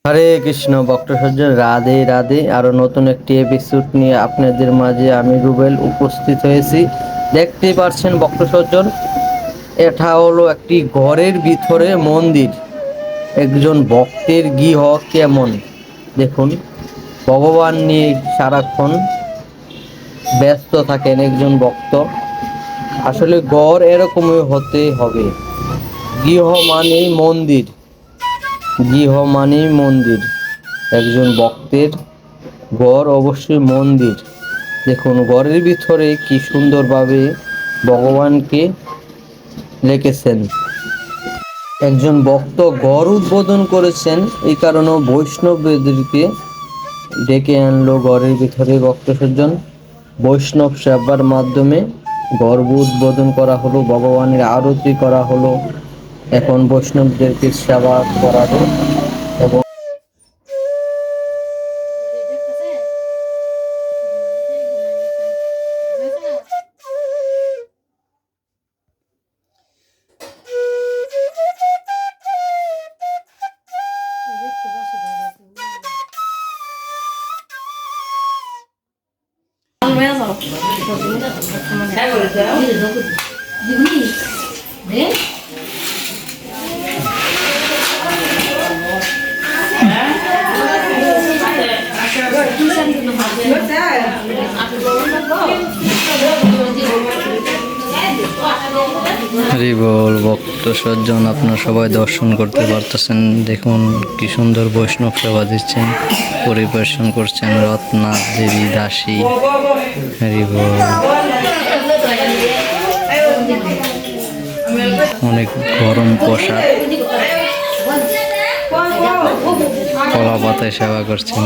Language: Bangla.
হরে কৃষ্ণ ভক্ত সজ্জন, রাধে রাধে। আরো নতুন একটি এপিসোড নিয়ে আপনাদের মাঝে আমি রুবেল উপস্থিত হয়েছি। দেখতেই পাচ্ছেন ভক্ত সজ্জন, এটা হলো একটি ঘরের ভিতরে মন্দির। একজন ভক্তের গৃহ কেমন দেখুন, ভগবান নিয়ে সারাক্ষণ ব্যস্ত থাকেন একজন ভক্ত। আসলে ঘর এরকমই হতে হবে, গৃহ মানেই মন্দির, গৃহ মানেই মন্দির। একজন ভক্তের ঘর অবশ্যই মন্দির। দেখুন ঘরের ভিতরে কি সুন্দরভাবে ভগবানকে রেখেছেন। একজন ভক্ত ঘর উদ্বোধন করেছেন, এই কারণে বৈষ্ণবদেরকে ডেকে আনলো ঘরের ভিতরে। ভক্ত সজ্জন, বৈষ্ণব সেবার মাধ্যমে ঘর উদ্বোধন করা হলো, ভগবানের আরতি করা হলো। এখন বৈষ্ণবদেরকে সেবা করাবে এবং হরি বল ভক্ত সজ্জন, আপনারা সবাই দর্শন করতে পারতেছেন। দেখুন কি সুন্দর বৈষ্ণব সেবা দিচ্ছেন, পরিবেশন করছেন রত্না দেবী দাসী। হরি বল। অনেক গরম পোশাক, কলা পাতায় সেবা করছেন।